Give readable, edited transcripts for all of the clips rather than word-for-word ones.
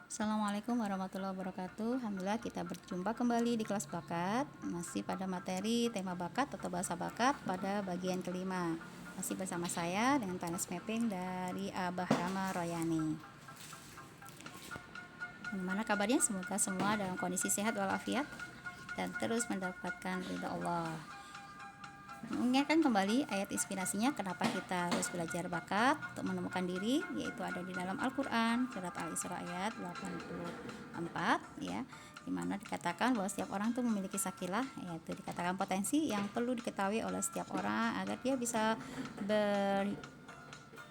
Assalamualaikum warahmatullahi wabarakatuh. Alhamdulillah kita berjumpa kembali di kelas bakat. Masih pada materi tema bakat atau bahasa bakat pada bagian kelima. Masih bersama saya dengan PNS Mapping dari Abah Rama Royani. Bagaimana kabarnya? Semoga semua dalam kondisi sehat walafiat dan terus mendapatkan ridha Allah. Mengingatkan kembali ayat inspirasinya kenapa kita harus belajar bakat untuk menemukan diri, yaitu ada di dalam Al-Quran surat Al-Isra ayat 84 ya, dimana dikatakan bahwa setiap orang itu memiliki sakilah, yaitu dikatakan potensi yang perlu diketahui oleh setiap orang agar dia bisa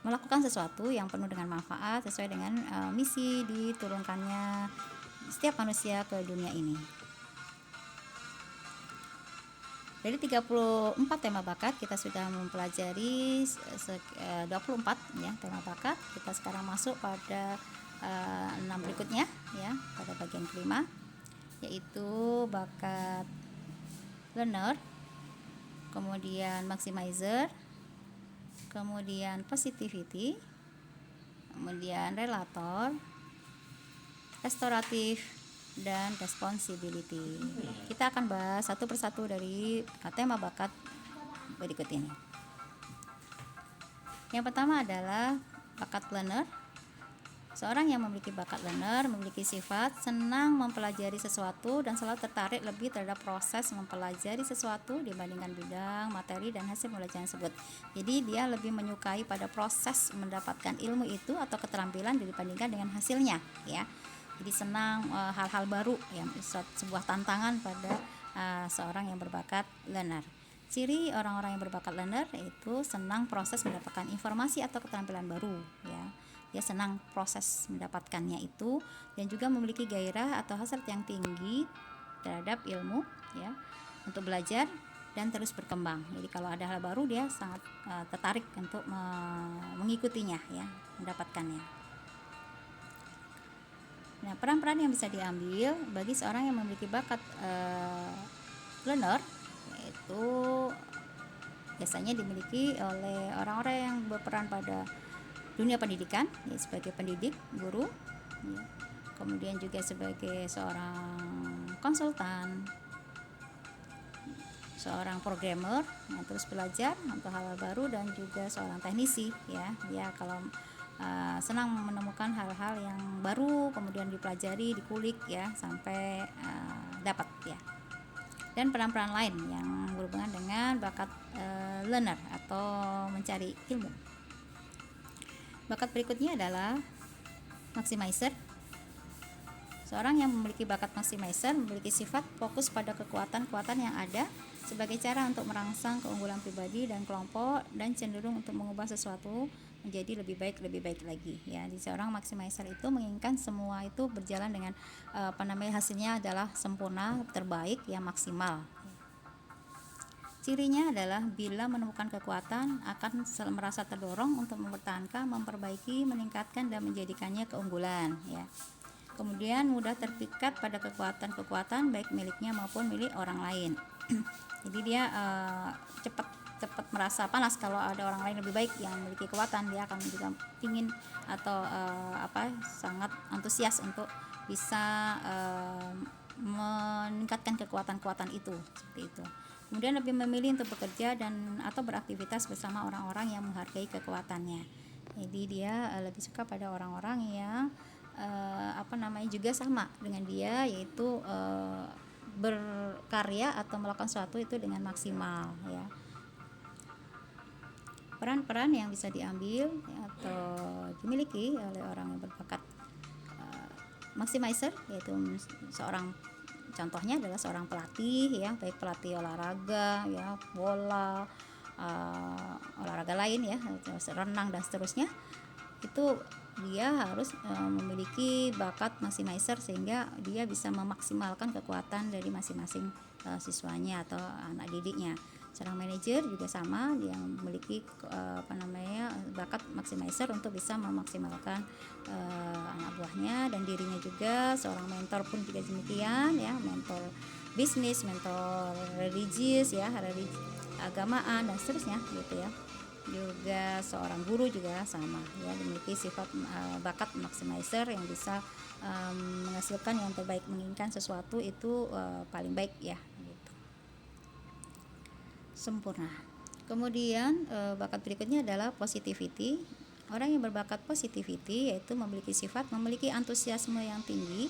melakukan sesuatu yang penuh dengan manfaat sesuai dengan misi diturunkannya setiap manusia ke dunia ini. Dari 34 tema bakat kita sudah mempelajari 24 ya tema bakat. Kita sekarang masuk pada 6 berikutnya ya, pada bagian kelima, yaitu bakat learner, kemudian maximizer, kemudian positivity, kemudian relator, restoratif, dan responsibility. Kita akan bahas satu persatu dari tema bakat berikut ini. Yang pertama adalah bakat learner. Seorang yang memiliki bakat learner memiliki sifat senang mempelajari sesuatu dan selalu tertarik lebih terhadap proses mempelajari sesuatu dibandingkan bidang, materi, dan hasil pembelajaran tersebut. Jadi dia lebih menyukai pada proses mendapatkan ilmu itu atau keterampilan dibandingkan dengan hasilnya ya. Jadi senang hal-hal baru ya, sebuah tantangan pada seorang yang berbakat learner. Ciri orang-orang yang berbakat learner yaitu senang proses mendapatkan informasi atau keterampilan baru ya. Dia senang proses mendapatkannya itu dan juga memiliki gairah atau hasrat yang tinggi terhadap ilmu ya, untuk belajar dan terus berkembang. Jadi kalau ada hal baru dia sangat tertarik untuk mengikutinya ya, mendapatkannya. Nah, peran-peran yang bisa diambil bagi seorang yang memiliki bakat learner yaitu biasanya dimiliki oleh orang-orang yang berperan pada dunia pendidikan ya, sebagai pendidik, guru ya. Kemudian juga sebagai seorang konsultan, seorang programmer yang terus belajar untuk hal-hal baru, dan juga seorang teknisi ya. Ya kalau senang menemukan hal-hal yang baru kemudian dipelajari, dikulik ya sampai dapat ya. Dan peran-peran lain yang berhubungan dengan bakat learner atau mencari ilmu. Bakat berikutnya adalah maximizer. Seorang yang memiliki bakat maximizer memiliki sifat fokus pada kekuatan-kekuatan yang ada sebagai cara untuk merangsang keunggulan pribadi dan kelompok, dan cenderung untuk mengubah sesuatu menjadi lebih baik lagi ya. Di seorang maximizer itu menginginkan semua itu berjalan dengan hasilnya adalah sempurna, terbaik, yang maksimal. Cirinya adalah bila menemukan kekuatan akan merasa terdorong untuk mempertahankan, memperbaiki, meningkatkan, dan menjadikannya keunggulan ya. Kemudian mudah terpikat pada kekuatan-kekuatan baik miliknya maupun milik orang lain. Jadi dia cepat merasa panas kalau ada orang lain lebih baik yang memiliki kekuatan. Dia akan juga ingin atau sangat antusias untuk bisa meningkatkan kekuatan-kekuatan itu, seperti itu. Kemudian lebih memilih untuk bekerja dan atau beraktivitas bersama orang-orang yang menghargai kekuatannya. Jadi dia lebih suka pada orang-orang yang juga sama dengan dia, yaitu berkarya atau melakukan sesuatu itu dengan maksimal ya. Peran-peran yang bisa diambil atau dimiliki oleh orang yang berbakat maximizer yaitu seorang, contohnya adalah seorang pelatih ya, baik pelatih olahraga ya, bola, olahraga lain ya, renang dan seterusnya. Itu dia harus memiliki bakat maximizer sehingga dia bisa memaksimalkan kekuatan dari masing-masing siswanya atau anak didiknya. Seorang manajer juga sama, dia memiliki bakat maximizer untuk bisa memaksimalkan anak buahnya dan dirinya juga. Seorang mentor pun juga demikian ya, mentor bisnis, mentor religius ya, agamaan dan seterusnya gitu ya. juga seorang guru juga sama ya, memiliki sifat bakat maximizer yang bisa menghasilkan yang terbaik, menginginkan sesuatu itu paling baik ya gitu. Sempurna. Kemudian bakat berikutnya adalah positivity. Orang yang berbakat positivity yaitu memiliki sifat memiliki antusiasme yang tinggi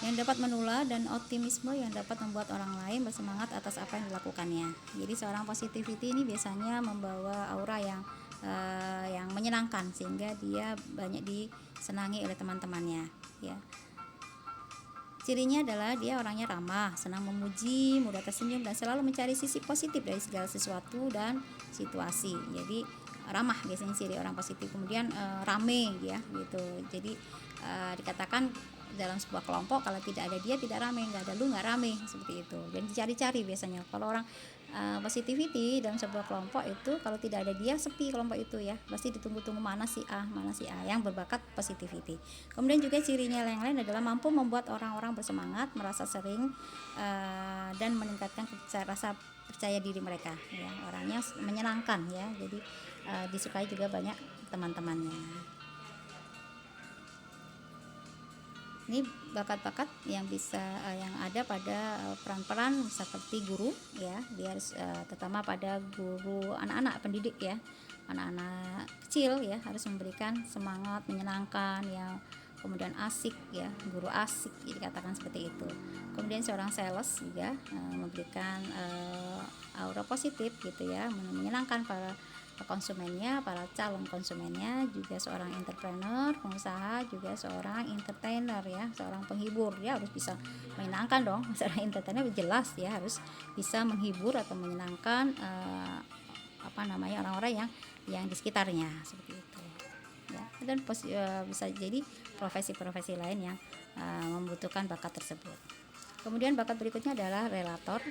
yang dapat menular dan optimisme yang dapat membuat orang lain bersemangat atas apa yang dilakukannya. Jadi seorang positivity ini biasanya membawa aura yang menyenangkan sehingga dia banyak disenangi oleh teman-temannya ya. Cirinya adalah dia orangnya ramah, senang memuji, mudah tersenyum dan selalu mencari sisi positif dari segala sesuatu dan situasi. Jadi ramah biasanya ciri orang positif. Kemudian rame ya gitu. Jadi dikatakan dalam sebuah kelompok kalau tidak ada dia tidak rame, nggak ada lu nggak rame, seperti itu. Dan dicari-cari biasanya kalau orang positivity dalam sebuah kelompok itu kalau tidak ada dia sepi kelompok itu ya, pasti ditunggu-tunggu mana si A yang berbakat positivity. Kemudian juga cirinya yang lain adalah mampu membuat orang-orang bersemangat, merasa sering dan meningkatkan rasa percaya diri mereka ya, orangnya menyenangkan ya, jadi disukai juga banyak teman-temannya. Ini bakat-bakat yang bisa yang ada pada peran-peran seperti guru ya, dia harus terutama pada guru anak-anak pendidik ya, anak-anak kecil ya, harus memberikan semangat, menyenangkan ya, kemudian asik ya, guru asik jadi katakan seperti itu. Kemudian seorang sales juga memberikan aura positif gitu ya, menyenangkan para konsumennya, para calon konsumennya, juga seorang entrepreneur, pengusaha, juga seorang entertainer ya, seorang penghibur. Dia harus bisa menyenangkan dong. Seorang entertainer jelas ya harus bisa menghibur atau menyenangkan orang-orang yang di sekitarnya seperti itu ya. Dan bisa jadi profesi-profesi lain yang membutuhkan bakat tersebut. Kemudian bakat berikutnya adalah relator.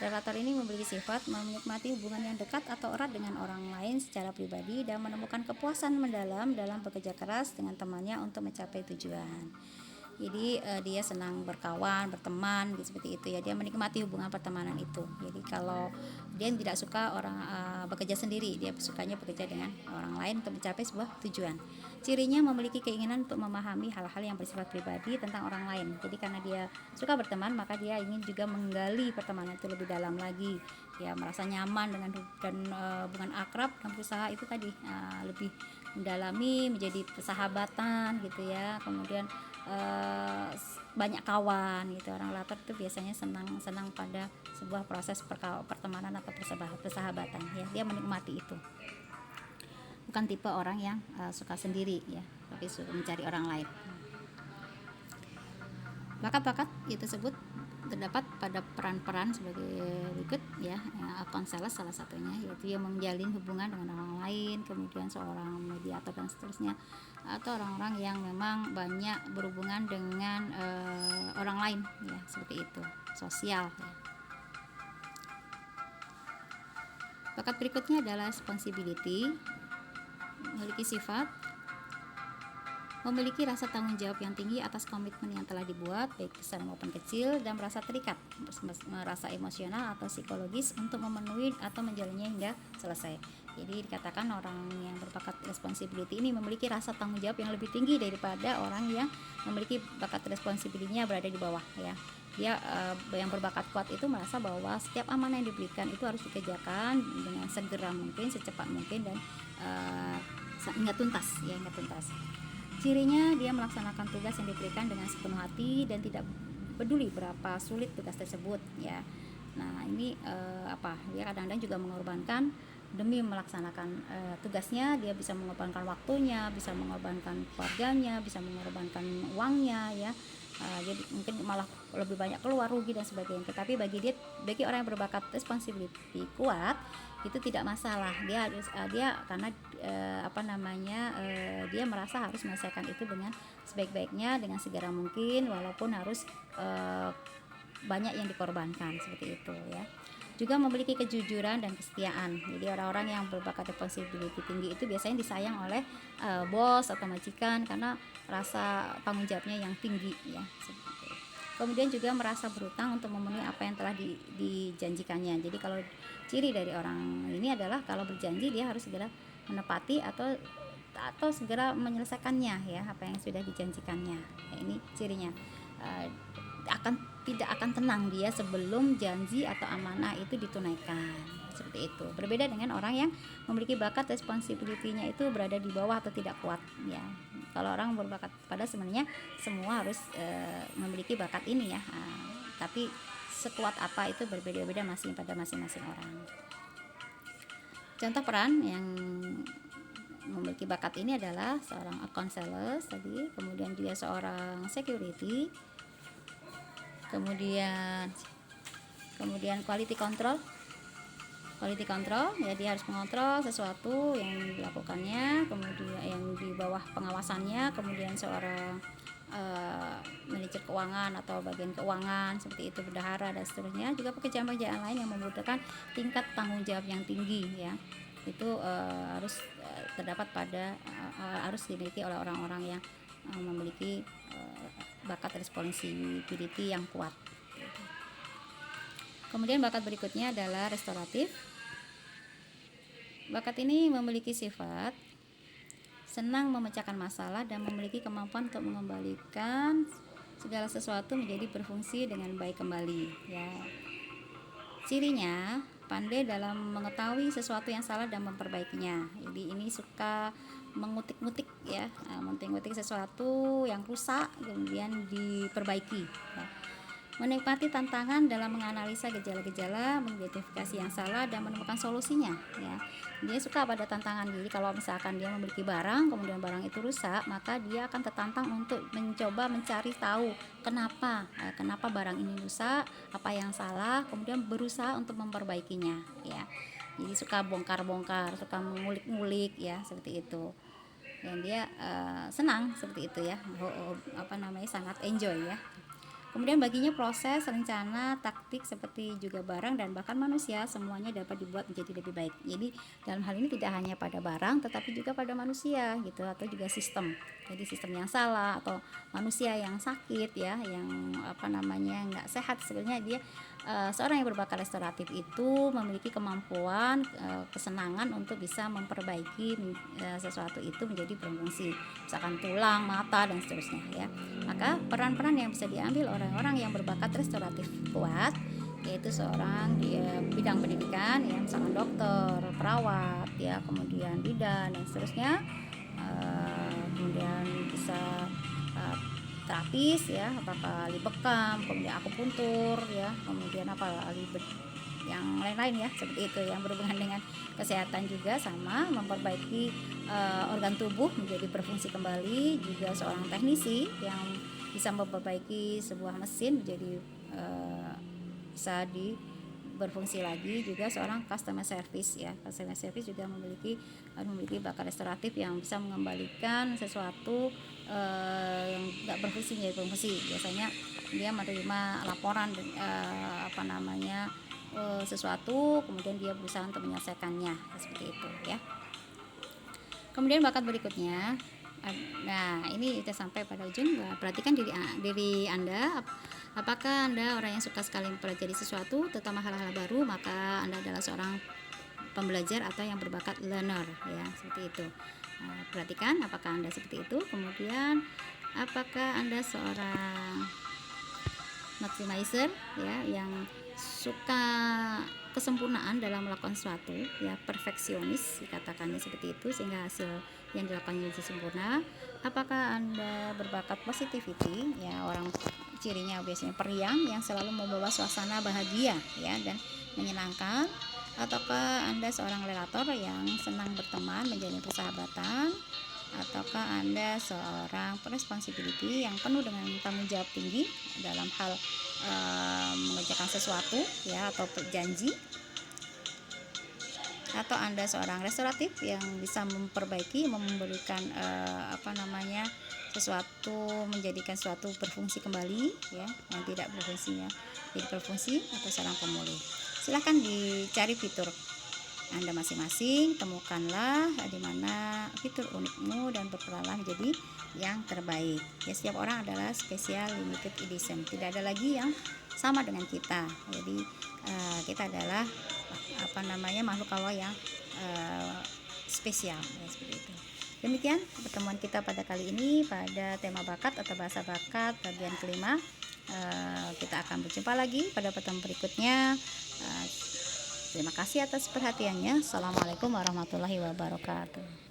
Relator ini memiliki sifat menikmati hubungan yang dekat atau erat dengan orang lain secara pribadi dan menemukan kepuasan mendalam dalam bekerja keras dengan temannya untuk mencapai tujuan. Jadi dia senang berkawan, berteman gitu, seperti itu ya. Dia menikmati hubungan pertemanan itu. Jadi kalau dia tidak suka orang bekerja sendiri, dia sukanya bekerja dengan orang lain untuk mencapai sebuah tujuan. Cirinya memiliki keinginan untuk memahami hal-hal yang bersifat pribadi tentang orang lain. Jadi karena dia suka berteman, maka dia ingin juga menggali pertemanan itu lebih dalam lagi. Ya, merasa nyaman dengan hubungan akrab dan berusaha itu tadi lebih mendalami menjadi persahabatan gitu ya. Kemudian banyak kawan gitu. Orang relator itu biasanya senang pada sebuah proses pertemanan atau persahabatan ya. Dia menikmati itu. Bukan tipe orang yang suka sendiri ya, tapi suka mencari orang lain. Bakat-bakat itu tersebut terdapat pada peran-peran sebagai berikut ya, account sales salah satunya, yaitu yang menjalin hubungan dengan orang lain, kemudian seorang mediator dan seterusnya, atau orang-orang yang memang banyak berhubungan dengan orang lain ya, seperti itu, sosial ya. Bakat berikutnya adalah responsibility, memiliki sifat memiliki rasa tanggung jawab yang tinggi atas komitmen yang telah dibuat, baik besar maupun kecil, dan merasa terikat, merasa emosional atau psikologis untuk memenuhi atau menjalannya hingga selesai. Jadi dikatakan orang yang berbakat responsibility ini memiliki rasa tanggung jawab yang lebih tinggi daripada orang yang memiliki bakat responsibility-nya berada di bawah ya. Dia yang berbakat kuat itu merasa bahwa setiap amanah yang diberikan itu harus dikerjakan dengan segera mungkin, secepat mungkin, dan hingga tuntas ya, hingga tuntas. Cirinya dia melaksanakan tugas yang diberikan dengan sepenuh hati dan tidak peduli berapa sulit tugas tersebut ya. Nah ini dia kadang-kadang juga mengorbankan demi melaksanakan tugasnya. Dia bisa mengorbankan waktunya, bisa mengorbankan keluarganya, bisa mengorbankan uangnya ya. Jadi mungkin malah lebih banyak keluar rugi dan sebagainya. Tetapi bagi orang yang berbakat responsibility kuat itu tidak masalah. Dia harus karena dia merasa harus menyelesaikan itu dengan sebaik-baiknya, dengan segera mungkin, walaupun harus banyak yang dikorbankan seperti itu ya. Juga memiliki kejujuran dan kesetiaan. Jadi orang-orang yang berbakat responsibility tinggi itu biasanya disayang oleh bos atau majikan karena rasa tanggung jawabnya yang tinggi ya. kemudian juga merasa berutang untuk memenuhi apa yang telah dijanjikannya. Jadi kalau ciri dari orang ini adalah kalau berjanji dia harus segera menepati atau segera menyelesaikannya ya, apa yang sudah dijanjikannya. Ya, ini cirinya. Tidak akan tenang dia sebelum janji atau amanah itu ditunaikan, seperti itu. Berbeda dengan orang yang memiliki bakat, responsibility-nya itu berada di bawah atau tidak kuat ya. Kalau orang berbakat pada sebenarnya semua harus memiliki bakat ini ya, tapi sekuat apa itu berbeda-beda pada masing-masing orang. Contoh peran yang memiliki bakat ini adalah seorang account sales tadi, kemudian dia seorang security, kemudian quality control ya, dia harus mengontrol sesuatu yang dilakukannya, kemudian yang di bawah pengawasannya, kemudian seorang manajer keuangan atau bagian keuangan seperti itu, bendahara dan seterusnya. Juga pekerjaan-pekerjaan lain yang membutuhkan tingkat tanggung jawab yang tinggi ya, itu harus terdapat harus dimiliki oleh orang-orang yang memiliki bakat responsibility yang kuat. Kemudian bakat berikutnya adalah restoratif. Bakat ini memiliki sifat senang memecahkan masalah dan memiliki kemampuan untuk mengembalikan segala sesuatu menjadi berfungsi dengan baik kembali ya. Cirinya pandai dalam mengetahui sesuatu yang salah dan memperbaikinya. Jadi ini suka mengutik-ngutik ya, mengutik sesuatu yang rusak kemudian diperbaiki ya. Menikmati tantangan dalam menganalisa gejala-gejala, mengidentifikasi yang salah dan menemukan solusinya ya. Dia suka pada tantangan. Jadi kalau misalkan dia memiliki barang kemudian barang itu rusak, maka dia akan tertantang untuk mencoba mencari tahu kenapa barang ini rusak, apa yang salah, kemudian berusaha untuk memperbaikinya ya. Jadi suka bongkar-bongkar, suka mengulik-ngulik ya, seperti itu. Dan dia senang seperti itu ya, sangat enjoy ya. Kemudian baginya proses, rencana, taktik seperti juga barang dan bahkan manusia semuanya dapat dibuat menjadi lebih baik. Jadi dalam hal ini tidak hanya pada barang tetapi juga pada manusia gitu, atau juga sistem. Jadi sistem yang salah atau manusia yang sakit ya, yang nggak sehat, sebenarnya dia seorang yang berbakat restoratif itu memiliki kemampuan kesenangan untuk bisa memperbaiki sesuatu itu menjadi berfungsi, misalkan tulang, mata dan seterusnya ya. Maka peran-peran yang bisa diambil orang-orang yang berbakat restoratif kuat yaitu seorang di bidang pendidikan ya, misalkan dokter, perawat ya, kemudian bidan dan seterusnya, kemudian bisa terapis ya, apakah ahli bekam, kemudian akupuntur ya, kemudian ahli yang lain-lain ya, seperti itu yang berhubungan dengan kesehatan juga, sama memperbaiki organ tubuh menjadi berfungsi kembali. Juga seorang teknisi yang bisa memperbaiki sebuah mesin menjadi bisa berfungsi lagi. Juga seorang customer service ya, customer service juga memiliki bakat restoratif yang bisa mengembalikan sesuatu yang tidak berfungsi menjadi berfungsi. Biasanya dia menerima laporan sesuatu, kemudian dia berusaha untuk menyelesaikannya, seperti itu ya. Kemudian bakat berikutnya, nah ini kita sampai pada ujung. Perhatikan diri Anda. Apakah Anda orang yang suka sekali mempelajari sesuatu, terutama hal-hal baru? Maka Anda adalah seorang pembelajar atau yang berbakat learner ya, seperti itu. Perhatikan apakah Anda seperti itu. Kemudian apakah Anda seorang maximizer ya, yang suka kesempurnaan dalam melakukan sesuatu ya, perfeksionis dikatakannya seperti itu, sehingga hasil yang dilakukan menjadi sempurna. Apakah Anda berbakat positivity ya, orang cirinya biasanya periang yang selalu membawa suasana bahagia ya dan menyenangkan. Ataukah Anda seorang relator yang senang berteman, menjalin persahabatan? Ataukah Anda seorang responsibility yang penuh dengan tanggung jawab tinggi dalam hal mengerjakan sesuatu ya, atau janji? Atau Anda seorang restoratif yang bisa memperbaiki, memberikan sesuatu, menjadikan sesuatu berfungsi kembali ya, yang tidak berfungsinya jadi berfungsi, atau seorang pemulih? Silahkan dicari fitur Anda masing-masing temukanlah di mana fitur unikmu dan berperanlah menjadi yang terbaik. Ya, setiap orang adalah special limited edition. Tidak ada lagi yang sama dengan kita. Jadi kita adalah makhluk Allah yang spesial, ya, seperti itu. Demikian pertemuan kita pada kali ini pada tema bakat atau bahasa bakat bagian kelima. Kita akan berjumpa lagi pada pertemuan berikutnya. Terima kasih atas perhatiannya. Assalamualaikum warahmatullahi wabarakatuh.